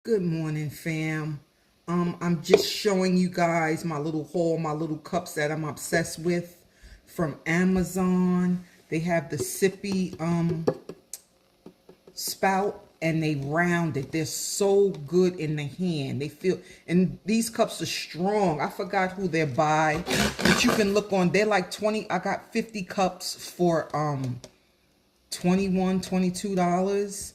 Good morning, fam. I'm just showing you guys my little haul, my little cups that I'm obsessed with from Amazon. They have the sippy spout and they rounded. They're so good in the hand. They feel, and these cups are strong. I forgot who they're by, but you can look on. They're like 20. I got 50 cups for $21, $22.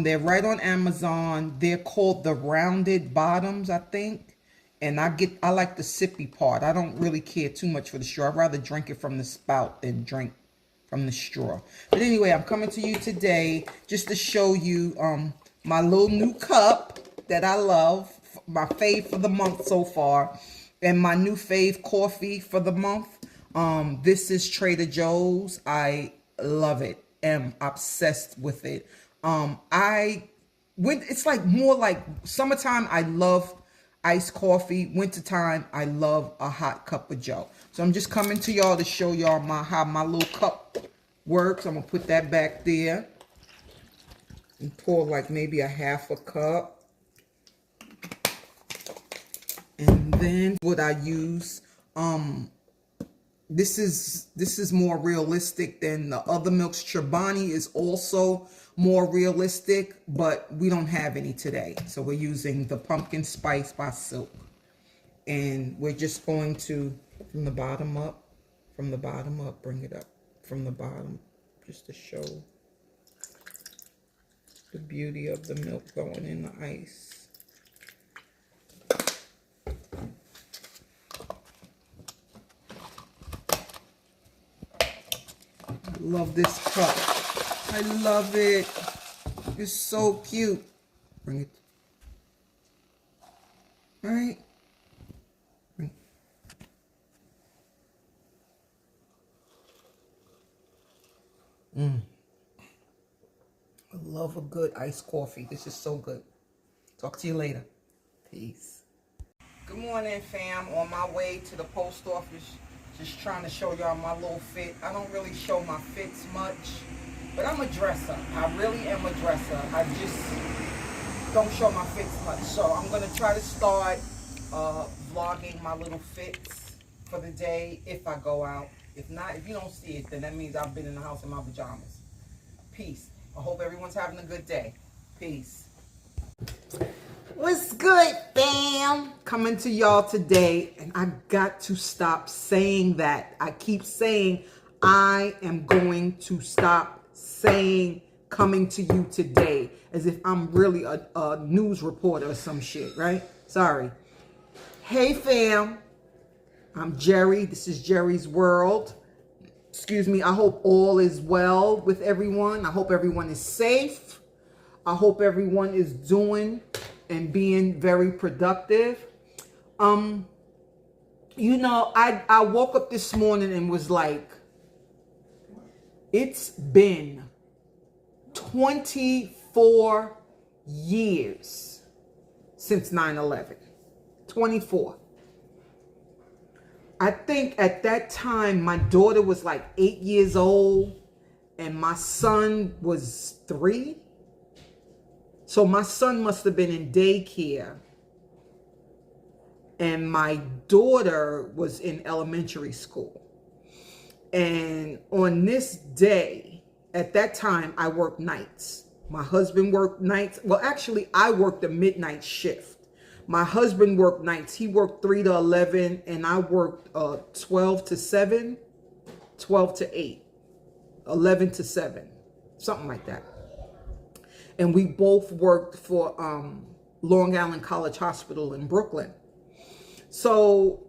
They're right on Amazon. They're called the rounded bottoms, I think. And I like the sippy part. I don't really care too much for the straw. I'd rather drink it from the spout than drink from the straw. But anyway, I'm coming to you today just to show you my little new cup that I love, my fave for the month so far, and my new fave coffee for the month. This is Trader Joe's. I love it. Am obsessed with it. It's like more like summertime. I love iced coffee. Wintertime, I love a hot cup of Joe. So I'm just coming to y'all to show y'all how my little cup works. I'm gonna put that back there and pour like maybe a half a cup. And then what I use, this is more realistic than the other milks. Chobani is also more realistic, but we don't have any today. So we're using the pumpkin spice by Silk. And we're just going to, from the bottom up, bring it up from the bottom, just to show the beauty of the milk going in the ice. Love this cup. I love it. It's so cute. Bring it. All right. I love a good iced coffee. This is so good. Talk to you later. Peace. Good morning, fam. On my way to the post office. Just trying to show y'all my little fit. I don't really show my fits much, but I'm a dresser. I really am a dresser. I just don't show my fits much. So I'm going to try to start vlogging my little fits for the day if I go out. If not, if you don't see it, then that means I've been in the house in my pajamas. Peace. I hope everyone's having a good day. Peace. What's good, fam? Coming to y'all today, and I got to stop saying that. I keep saying I am going to stop saying coming to you today as if I'm really a news reporter or some shit, right? Sorry. Hey, fam. I'm Jerry. This is Jerry's World. Excuse me. I hope all is well with everyone. I hope everyone is safe. I hope everyone is doing and being very productive. You know, I woke up this morning and was like, it's been 24 years since 9/11. 24. I think at that time, my daughter was like 8 years old and my son was 3. So my son must have been in daycare and my daughter was in elementary school. And on this day, at that time, I worked nights. My husband worked nights. Well, actually, I worked a midnight shift. My husband worked nights. He worked 3 to 11 and I worked 12 to 7, 12 to 8, 11 to 7, something like that. And we both worked for Long Island College Hospital in Brooklyn. So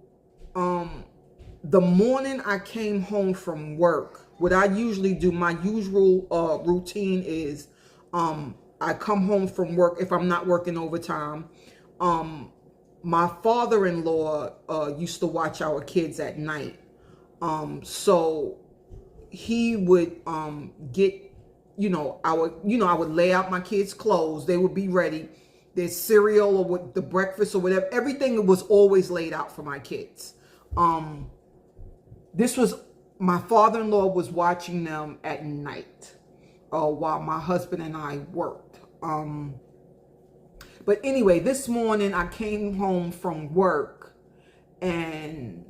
the morning I came home from work, what I usually do, my usual routine is I come home from work if I'm not working overtime. My father-in-law used to watch our kids at night. So he would get, I would lay out my kids' clothes. They would be ready. Their cereal or with the breakfast or whatever. Everything was always laid out for my kids. This was, my father-in-law was watching them at night while my husband and I worked. But anyway, this morning I came home from work, and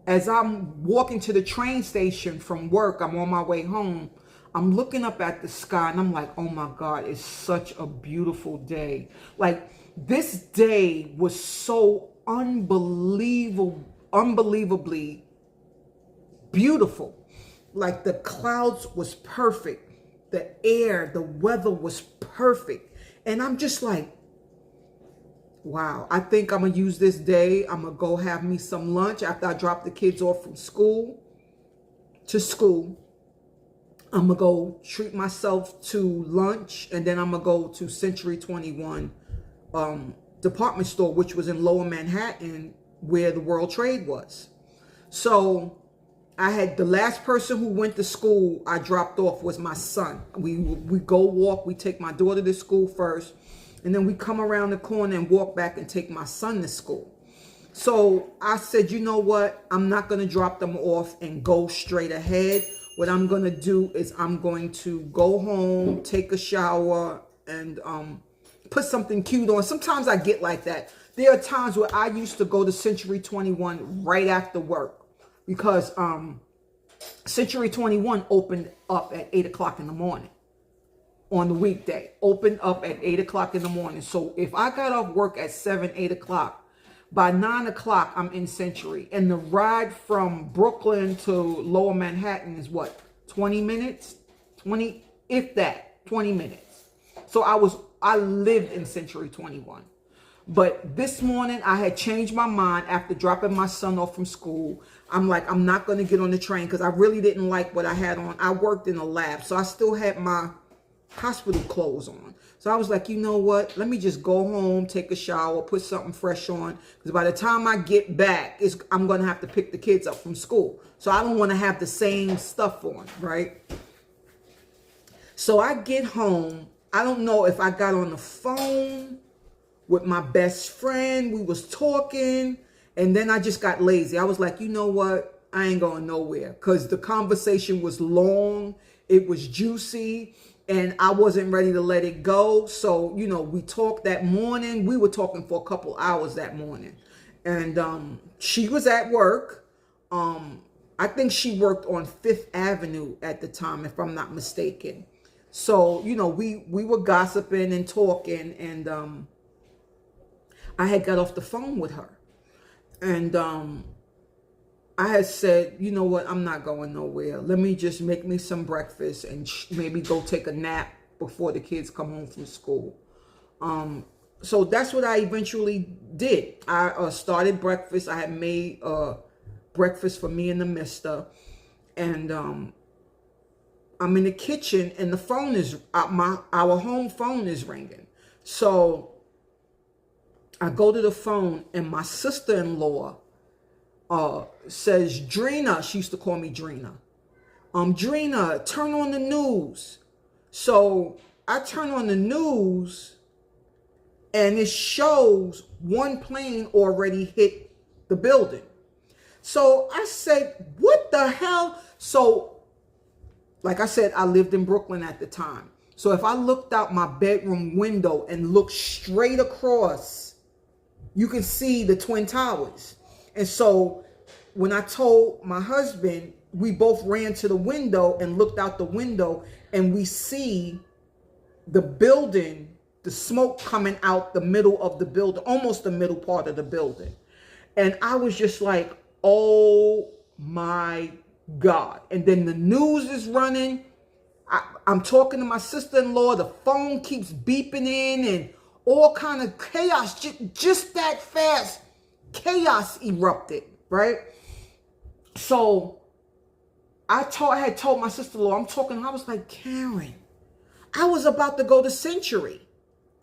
as I'm walking to the train station from work, I'm on my way home, I'm looking up at the sky and I'm like, oh my God, it's such a beautiful day. Like, this day was so unbelievably beautiful. Like, the clouds was perfect. The air, the weather was perfect. And I'm just like, wow, I think I'm going to use this day. I'm going to go have me some lunch after I drop the kids off from school to school. I'm going to go treat myself to lunch, and then I'm going to go to Century 21 department store, which was in Lower Manhattan, where the World Trade was. So I had the last person who went to school I dropped off was my son. We go walk. We take my daughter to school first, and then we come around the corner and walk back and take my son to school. So I said, you know what? I'm not going to drop them off and go straight ahead. What I'm going to do is I'm going to go home, take a shower, and put something cute on. Sometimes I get like that. There are times where I used to go to Century 21 right after work, because Century 21 opened up at 8 o'clock in the morning on the weekday. Opened up at 8 o'clock in the morning. So if I got off work at 7, 8 o'clock, by 9 o'clock, I'm in Century. And the ride from Brooklyn to Lower Manhattan is what? 20 minutes? 20, if that, 20 minutes. So I lived in Century 21. But this morning, I had changed my mind after dropping my son off from school. I'm like, I'm not going to get on the train because I really didn't like what I had on. I worked in a lab, so I still had my hospital clothes on. So I was like, you know what? Let me just go home, take a shower, put something fresh on. Because by the time I get back, I'm going to have to pick the kids up from school. So I don't want to have the same stuff on, right? So I get home. I don't know if I got on the phone with my best friend. We was talking. And then I just got lazy. I was like, you know what? I ain't going nowhere. Because the conversation was long. It was juicy. And I wasn't ready to let it go. So, you know, we talked that morning. We were talking for a couple hours that morning. And she was at work. I think she worked on 5th Avenue at the time, if I'm not mistaken. So, you know, we were gossiping and talking. And I had got off the phone with her. And I had said, you know what, I'm not going nowhere. Let me just make me some breakfast and maybe go take a nap before the kids come home from school. So that's what I eventually did. I started breakfast. I had made breakfast for me and the mister. And I'm in the kitchen and the phone is, our home phone is ringing. So I go to the phone and my sister-in-law says, Drina, she used to call me Drina. Drina, turn on the news. So I turn on the news and it shows one plane already hit the building. So I said, what the hell? So, like I said, I lived in Brooklyn at the time. So if I looked out my bedroom window and looked straight across, you can see the Twin Towers. And so when I told my husband, we both ran to the window and looked out the window, and we see the building, the smoke coming out the middle of the building, almost the middle part of the building. And I was just like, oh my God. And then the news is running. I'm talking to my sister-in-law. The phone keeps beeping in and all kind of chaos. Just that fast, chaos erupted, right? So I had told my sister-in-law, I was like, Karen, I was about to go to Century.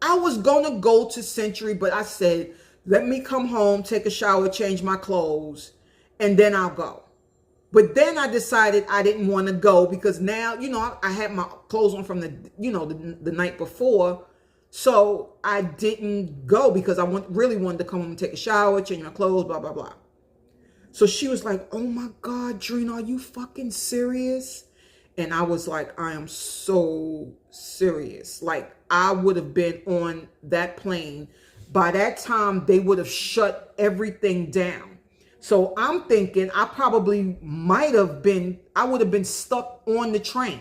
I was going to go to Century, but I said, let me come home, take a shower, change my clothes, and then I'll go. But then I decided I didn't want to go because now, you know, I had my clothes on from the night before. So I didn't go because I really wanted to come home and take a shower, change my clothes, blah, blah, blah. So she was like, oh my God, Drina, are you fucking serious? And I was like, I am so serious. Like, I would have been on that plane. By that time, they would have shut everything down. So I'm thinking I probably I would have been stuck on the train,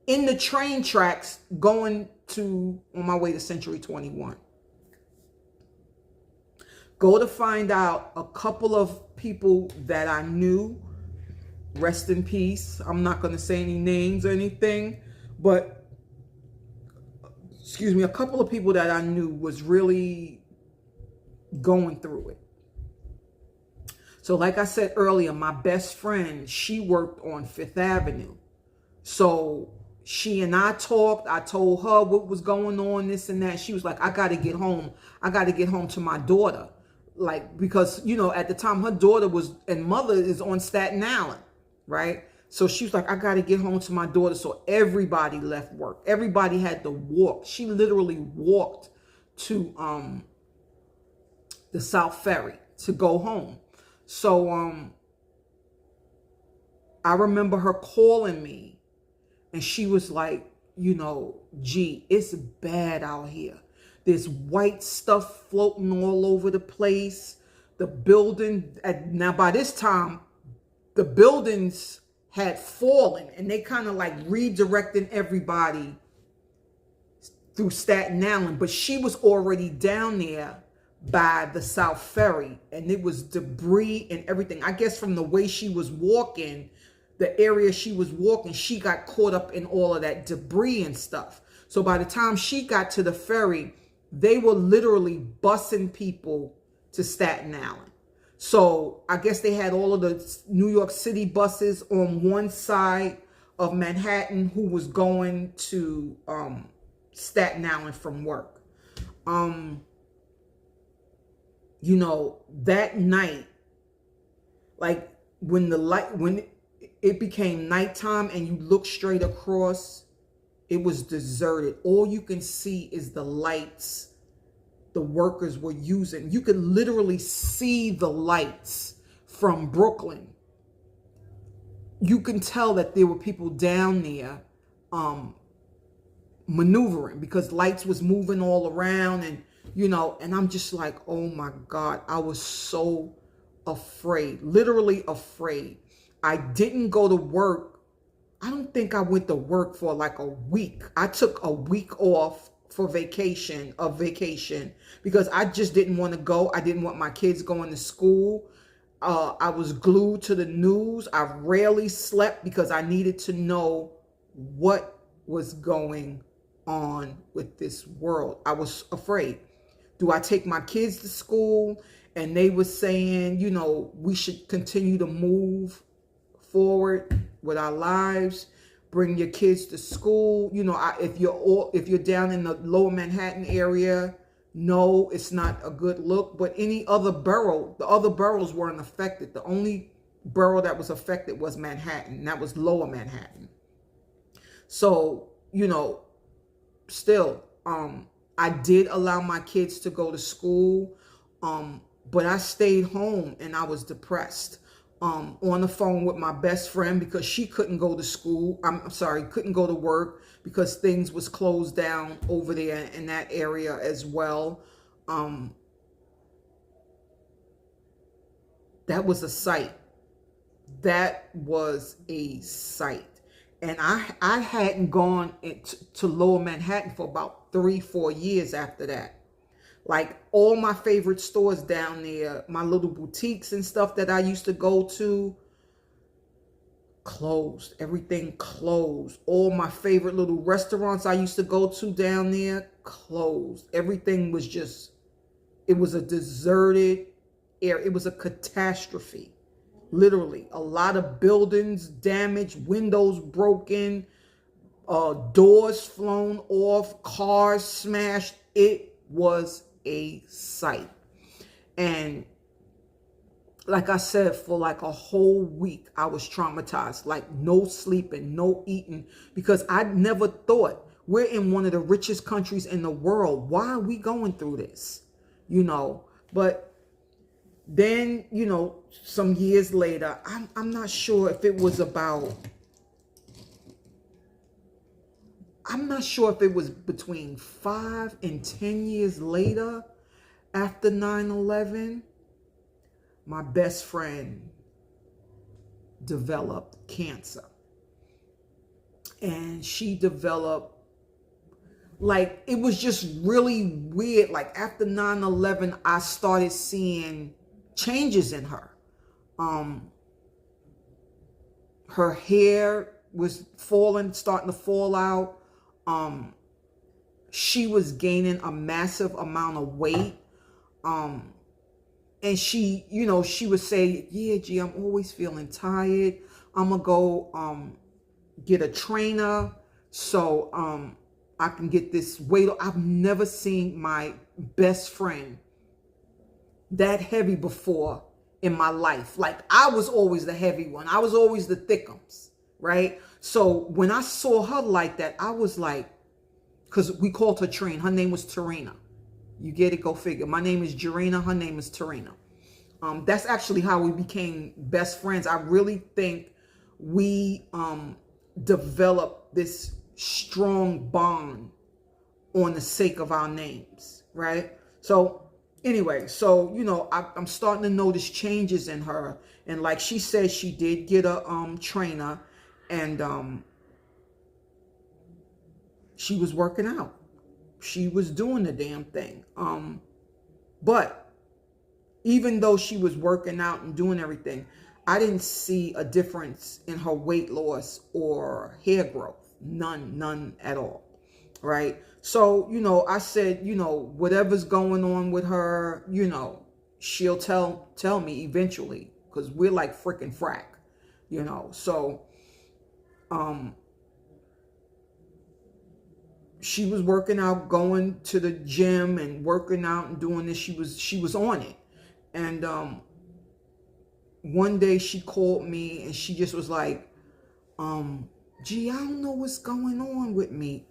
in the train tracks, on my way to Century 21. Go to find out a couple of people that I knew, rest in peace. I'm not going to say any names or anything, but excuse me, a couple of people that I knew was really going through it. So like I said earlier, my best friend, she worked on Fifth Avenue. So she and I talked. I told her what was going on, this and that. She was like, I got to get home. I got to get home to my daughter. Like, because, you know, at the time her daughter and mother is on Staten Island, right? So she was like, I got to get home to my daughter. So everybody left work. Everybody had to walk. She literally walked to the South Ferry to go home. So I remember her calling me, and she was like, you know, gee, it's bad out here. There's white stuff floating all over the place. The building, now by this time, the buildings had fallen, and they kind of like redirecting everybody through Staten Island. But she was already down there by the South Ferry, and it was debris and everything. I guess from the way she was walking, the area she was walking, she got caught up in all of that debris and stuff. So by the time she got to the ferry, they were literally busing people to Staten Island. So I guess they had all of the New York City buses on one side of Manhattan who was going to Staten Island from work. You know, that night, like when it became nighttime and you look straight across, it was deserted. All you can see is the lights the workers were using. You could literally see the lights from Brooklyn. You can tell that there were people down there maneuvering, because lights was moving all around, and you know, and I'm just like, oh my God, I was so afraid, literally afraid. I didn't go to work. I don't think I went to work for like a week. I took a week off for vacation, because I just didn't want to go. I didn't want my kids going to school. I was glued to the news. I rarely slept because I needed to know what was going on with this world. I was afraid. Do I take my kids to school? And they were saying, you know, we should continue to move forward with our lives. Bring your kids to school. You know, if you're down in the lower Manhattan area, no, it's not a good look. But any other borough, the other boroughs weren't affected. The only borough that was affected was Manhattan, and that was lower Manhattan. So, you know, still, I did allow my kids to go to school, but I stayed home and I was depressed. On the phone with my best friend, because she couldn't go to school. Couldn't go to work because things was closed down over there in that area as well. That was a sight. That was a sight. And I hadn't gone to lower Manhattan for about 3-4 years after that. Like, all my favorite stores down there, my little boutiques and stuff that I used to go to, closed. Everything closed. All my favorite little restaurants I used to go to down there, closed. Everything was just, it was a deserted area. It was a catastrophe. Literally. A lot of buildings damaged, windows broken, doors flown off, cars smashed. It was a sight. And like I said, for like a whole week, I was traumatized. Like, no sleeping, no eating, because I never thought, we're in one of the richest countries in the world. Why are we going through this? You know, but then, you know, some years later, I'm not sure if it was about I'm not sure if it was between 5 and 10 years later after 9/11, my best friend developed cancer. And she developed, like, it was just really weird. Like after 9/11, I started seeing changes in her. Her hair was starting to fall out. She was gaining a massive amount of weight. And she, she would say, yeah, G, I'm always feeling tired. I'm going to go get a trainer so I can get this weight. I've never seen my best friend that heavy before in my life. Like, I was always the heavy one. I was always the thickums, right? So when I saw her like that, I was like, because we called her Trina. Her name was Tarina. You get it? Go figure. My name is Jarena. Her name is Tarina. That's actually how we became best friends. I really think we developed this strong bond on the sake of our names, right? So anyway, so, I'm starting to notice changes in her. And like she said, she did get a trainer, and she was working out. She was doing the damn thing. But even though she was working out and doing everything, I didn't see a difference in her weight loss or hair growth. None at all. Right? So, I said, whatever's going on with her, she'll tell me eventually, because we're like freaking frack, so, she was working out, going to the gym and working out and doing this. She was on it. And one day she called me and she just was like, gee, I don't know what's going on with me.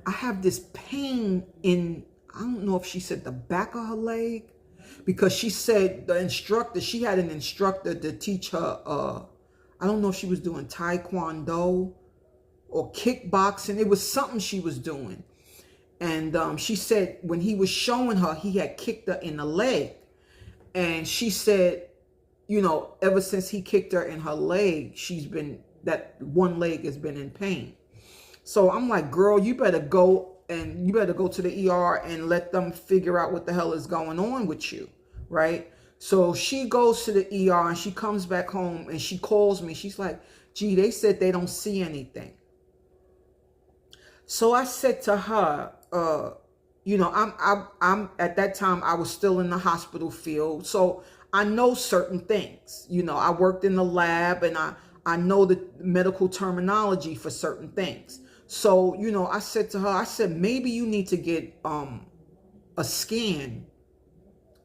I have this pain in, I don't know if she said the back of her leg, because she said she had an instructor to teach her, I don't know if she was doing Taekwondo or kickboxing. It was something she was doing. And she said when he was showing her, he had kicked her in the leg. And she said, ever since he kicked her in her leg, that one leg has been in pain. So I'm like, girl, you better go to the ER and let them figure out what the hell is going on with you, right? So she goes to the ER and she comes back home and she calls me. She's like, gee, they said they don't see anything. So I said to her, I'm at that time I was still in the hospital field, so I know certain things. I worked in the lab and I know the medical terminology for certain things. So, I said to her, maybe you need to get a scan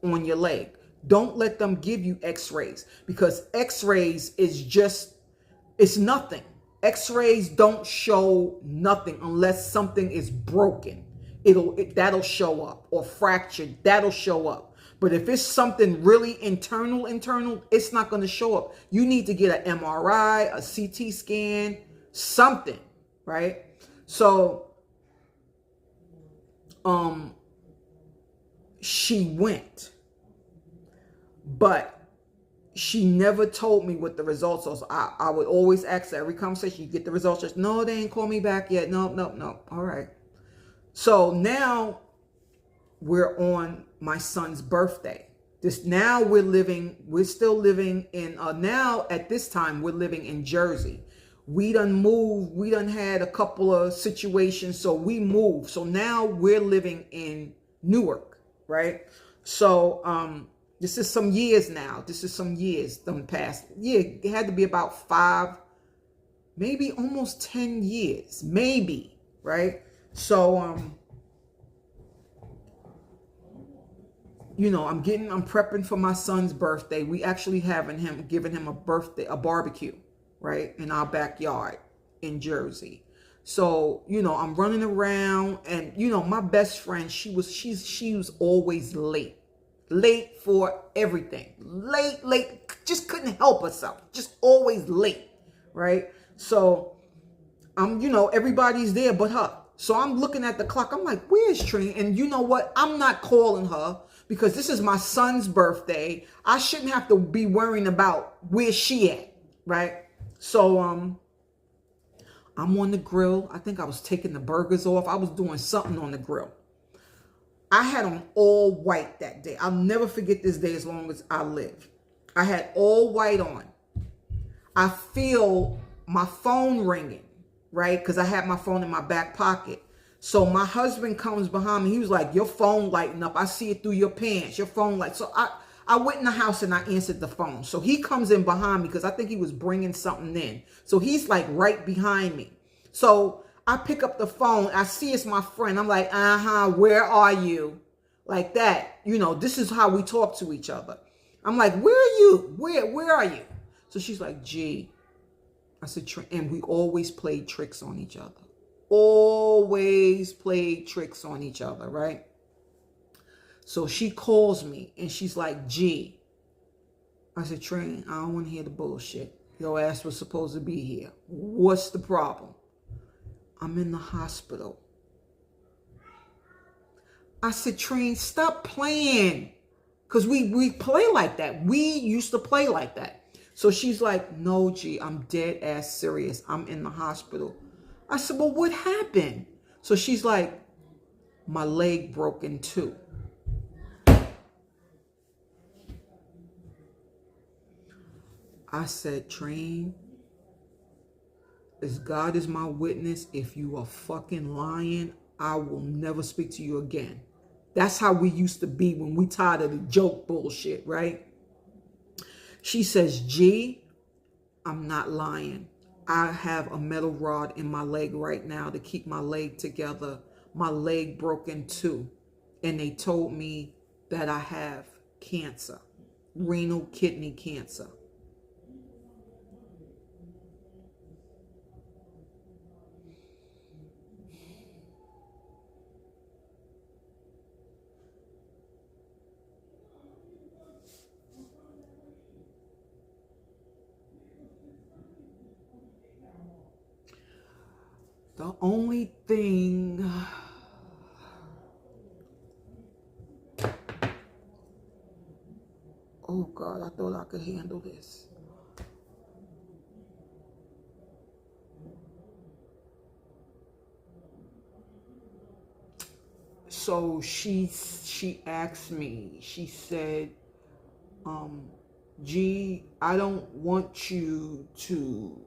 on your leg. Don't let them give you x-rays, because x-rays it's nothing. X-rays don't show nothing unless something is broken. That'll show up, or fractured, that'll show up. But if it's something really internal, it's not going to show up. You need to get an MRI, a CT scan, something, right? So, she went, but she never told me what the results was. I would always ask her every conversation, you get the results? Just, no, they ain't called me back yet. No. All right. So now we're on my son's birthday. Now we're still living in, now at this time, we're living in Jersey. We done moved. We done had a couple of situations. So we moved. So now we're living in Newark, right? So, this is some years now. Done past. Yeah, it had to be about 5, maybe almost 10 years, maybe, right? So, I'm prepping for my son's birthday. We actually giving him a barbecue, right, in our backyard in Jersey. So, I'm running around, and my best friend, she was always late for everything. Late, just couldn't help herself. Just always late, right? So You know, everybody's there but her. So I'm looking at the clock. I'm like, where's Trina? And you know what? I'm not calling her because this is my son's birthday. I shouldn't have to be worrying about where she at, right? So I'm on the grill. I think I was taking the burgers off. I was doing something on the grill. I had on all white that day. I'll never forget this day as long as I live. I had all white on. I feel my phone ringing, right? Because I had my phone in my back pocket. So my husband comes behind me. He was like, your phone lighting up. I see it through your pants. Your phone light. So I went in the house and I answered the phone. So he comes in behind me because I think he was bringing something in. So he's like right behind me. So I pick up the phone. I see it's my friend. I'm like, where are you? Like that. You know, this is how we talk to each other. I'm like, where are you? Where are you? So she's like, G. I said, and we always played tricks on each other. Always played tricks on each other, right? So she calls me and she's like, G. I said, Trin, I don't want to hear the bullshit. Your ass was supposed to be here. What's the problem? I'm in the hospital. I said, Trin, stop playing. Because we play like that. We used to play like that. So she's like, no, G, I'm dead ass serious. I'm in the hospital. I said, well, what happened? So she's like, my leg broke in two. I said, Train, as God is my witness, if you are fucking lying, I will never speak to you again. That's how we used to be when we tired of the joke bullshit, right? She says, G, I'm not lying. I have a metal rod in my leg right now to keep my leg together. My leg broke in two. And they told me that I have cancer, renal kidney cancer. The only thing... Oh, God, I thought I could handle this. So she asked me, she said, G, I don't want you to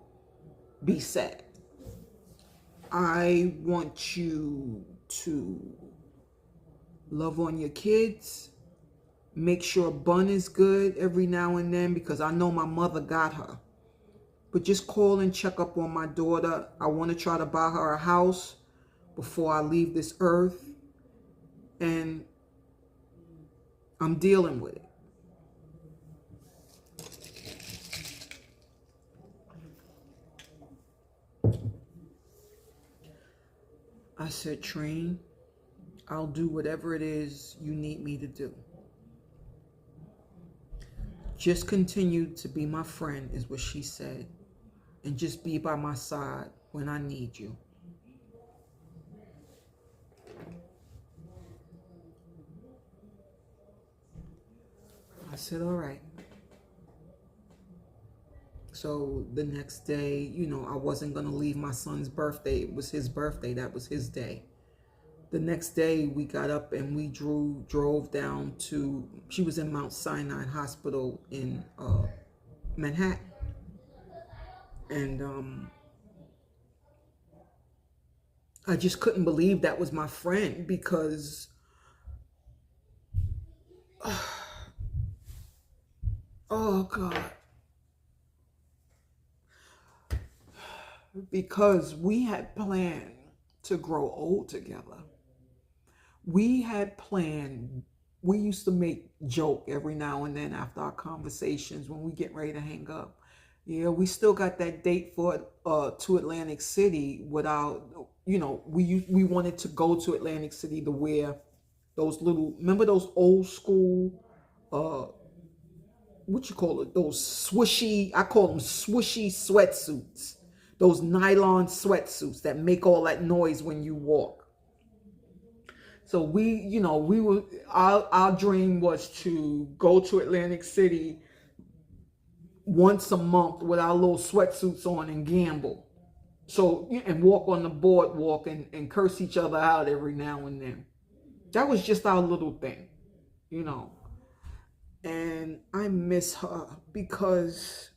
be sad. I want you to love on your kids. Make sure Bun is good every now and then because I know my mother got her. But just call and check up on my daughter. I want to try to buy her a house before I leave this earth. And I'm dealing with it. I said, Train, I'll do whatever it is you need me to do. Just continue to be my friend, is what she said. And just be by my side when I need you. I said, all right. So the next day, you know, I wasn't going to leave my son's birthday. It was his birthday. That was his day. The next day, we got up and we drove down to, she was in Mount Sinai Hospital in Manhattan. And I just couldn't believe that was my friend because, oh God. Because we had planned to grow old together. We had planned, we used to make joke every now and then after our conversations when we get ready to hang up. Yeah, we still got that date for to Atlantic City without, you know, we wanted to go to Atlantic City to wear those little, remember those old school, what you call it, those swishy, I call them swishy sweatsuits. Those nylon sweatsuits that make all that noise when you walk. So our dream was to go to Atlantic City once a month with our little sweatsuits on and gamble. So, and walk on the boardwalk and curse each other out every now and then. That was just our little thing, And I miss her because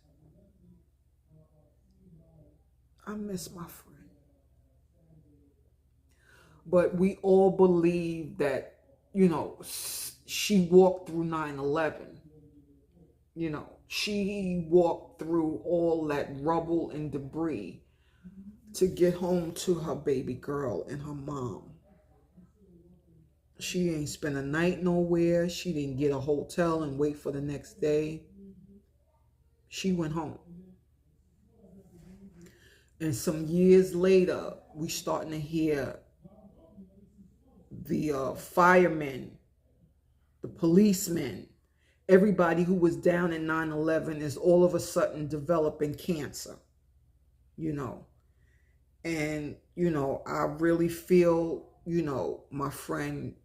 I miss my friend. But we all believe that, she walked through 9/11. She walked through all that rubble and debris to get home to her baby girl and her mom. She ain't spent a night nowhere. She didn't get a hotel and wait for the next day. She went home. And some years later, we starting to hear the firemen, the policemen, everybody who was down in 9/11 is all of a sudden developing cancer, And, I really feel, my friend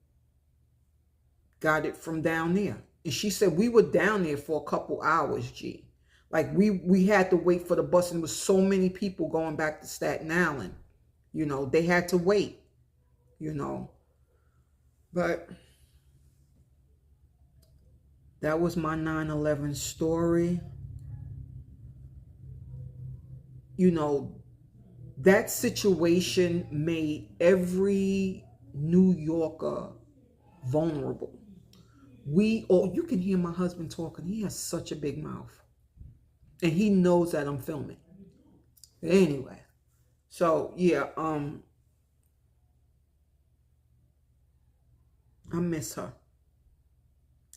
got it from down there. And she said we were down there for a couple hours, G. Like we had to wait for the bus, and there was so many people going back to Staten Island. They had to wait, But that was my 9/11 story. That situation made every New Yorker vulnerable. You can hear my husband talking. He has such a big mouth. And he knows that I'm filming. Anyway. So, yeah, I miss her.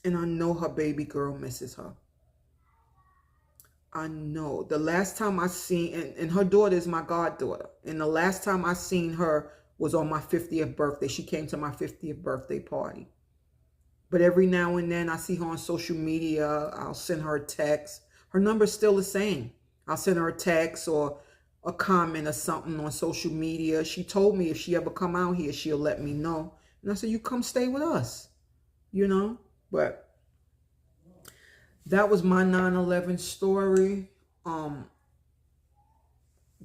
And I know her baby girl misses her. I know. The last time I seen, and her daughter is my goddaughter. And the last time I seen her was on my 50th birthday. She came to my 50th birthday party. But every now and then I see her on social media. I'll send her a text. Her number's still the same. I'll send her a text or a comment or something on social media. She told me if she ever come out here, she'll let me know. And I said, you come stay with us, But that was my 9/11 story.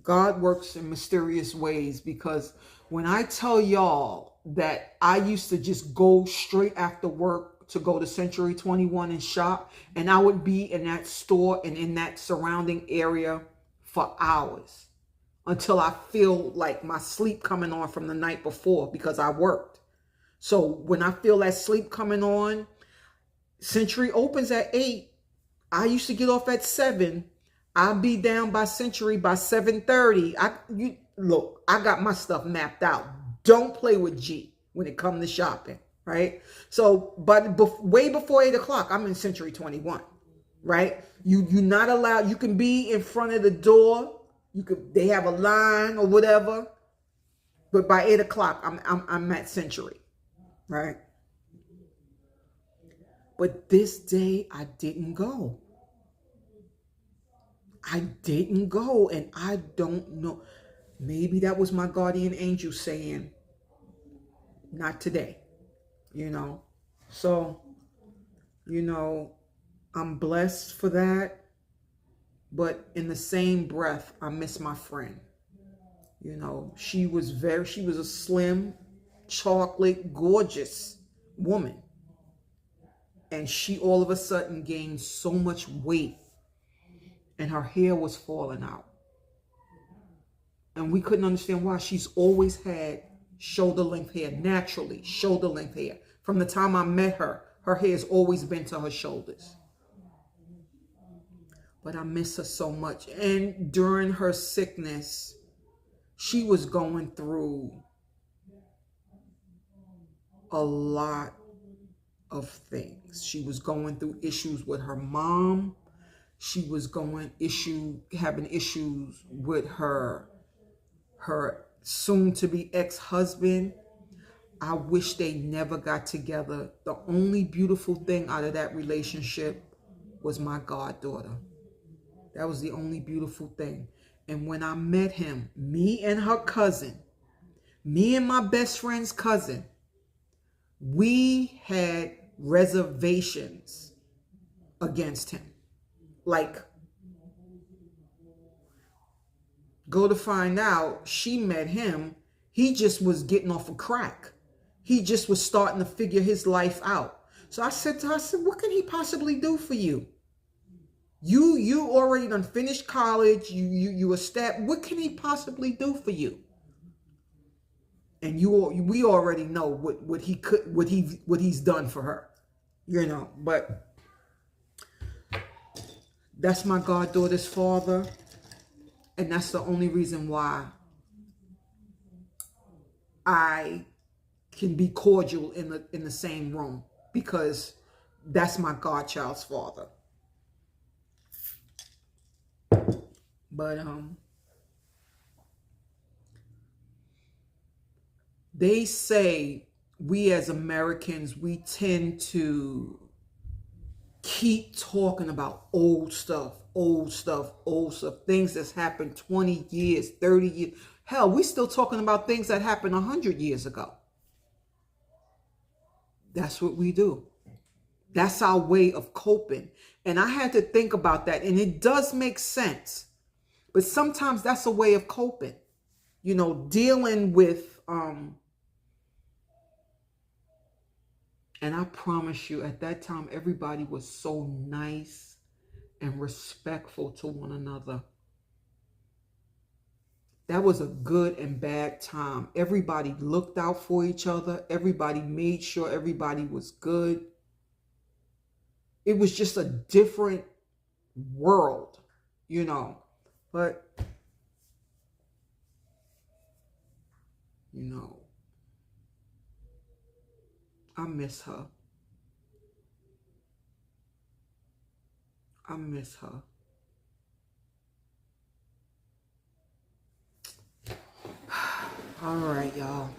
God works in mysterious ways, because when I tell y'all that I used to just go straight after work to go to Century 21 and shop, and I would be in that store and in that surrounding area for hours until I feel like my sleep coming on from the night before, because I worked. So when I feel that sleep coming on, Century opens at 8. I used to get off at 7. I'll be down by Century by 7:30. Look, I got my stuff mapped out. Don't play with G when it comes to shopping, right? So, but way before 8 o'clock, I'm in Century 21, right? You're not allowed. You can be in front of the door. They have a line or whatever, but by 8 o'clock, I'm at Century, right? But this day, I didn't go. And I don't know. Maybe that was my guardian angel saying, not today, So, I'm blessed for that. But in the same breath, I miss my friend. She was a slim, chocolate, gorgeous woman. And she all of a sudden gained so much weight, and her hair was falling out. And we couldn't understand why. She's always had shoulder length hair, naturally, shoulder length hair. From the time I met her, her hair has always been to her shoulders. But I miss her so much. And during her sickness, she was going through a lot of things. She was going through issues with her mom. She was having issues with her soon-to-be ex-husband. I wish they never got together. The only beautiful thing out of that relationship was my goddaughter. That was the only beautiful thing. And when I met him, me and her cousin, me and my best friend's cousin, we had reservations against him. Like, go to find out, she met him. He just was getting off of crack. He just was starting to figure his life out. So I said to her, what can he possibly do for you? You already done finished college. You established. What can he possibly do for you? And we already know what he's done for her, you know. But that's my goddaughter's father, and that's the only reason why I can be cordial in the same room, because that's my godchild's father. But they say we as Americans, we tend to keep talking about old stuff, things that's happened 20 years, 30 years. Hell, we still talking about things that happened 100 years ago. That's what we do. That's our way of coping. And I had to think about that. And it does make sense. But sometimes that's a way of coping. You know, dealing with, and I promise you, at that time, everybody was so nice and respectful to one another. That was a good and bad time. Everybody looked out for each other. Everybody made sure everybody was good. It was just a different world, you know. But, you know, I miss her. I miss her. All right, y'all.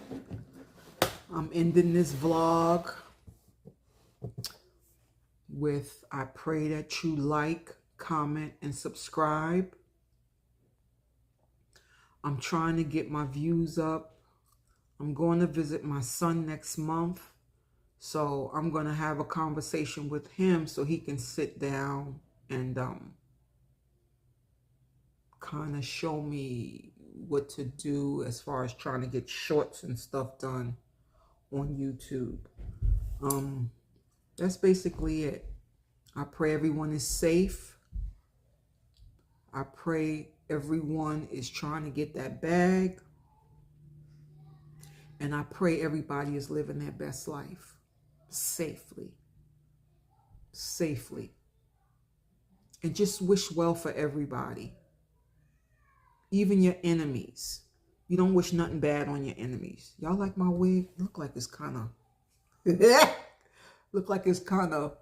I'm ending this vlog with, I pray that you like, comment, and subscribe. I'm trying to get my views up. I'm going to visit my son next month. So I'm going to have a conversation with him so he can sit down and kind of show me what to do as far as trying to get shorts and stuff done on YouTube. That's basically it. I pray everyone is safe. I pray everyone is trying to get that bag. And I pray everybody is living their best life safely. Safely. And just wish well for everybody. Even your enemies. You don't wish nothing bad on your enemies. Y'all like my wig? Look like it's kind of... Look like it's kind of...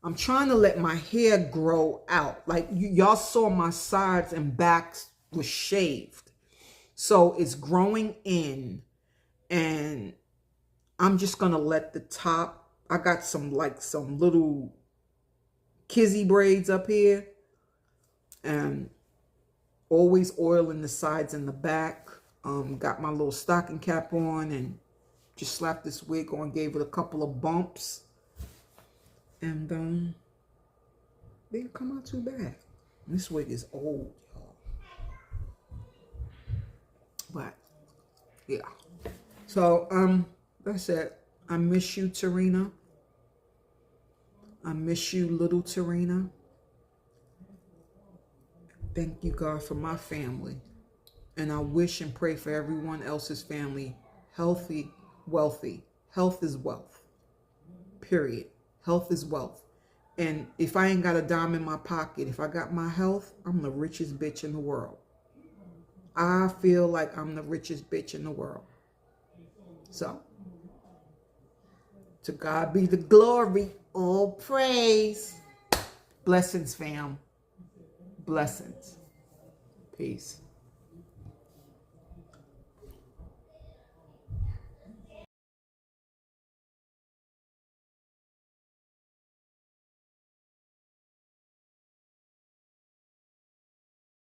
I'm trying to let my hair grow out. Like y'all saw my sides and backs was shaved. So it's growing in. And I'm just going to let the top... I got some little kizzy braids up here. And always oiling the sides and the back. Got my little stocking cap on and just slapped this wig on, gave it a couple of bumps. And didn't come out too bad. This wig is old, y'all. But yeah. So that's it. I miss you, Tarina. I miss you, little Tarina. Thank you, God, for my family. And I wish and pray for everyone else's family. Healthy, wealthy. Health is wealth. Period. Health is wealth. And if I ain't got a dime in my pocket, if I got my health, I'm the richest bitch in the world. I feel like I'm the richest bitch in the world. So, to God be the glory. All praise. Blessings, fam. Blessings. Peace.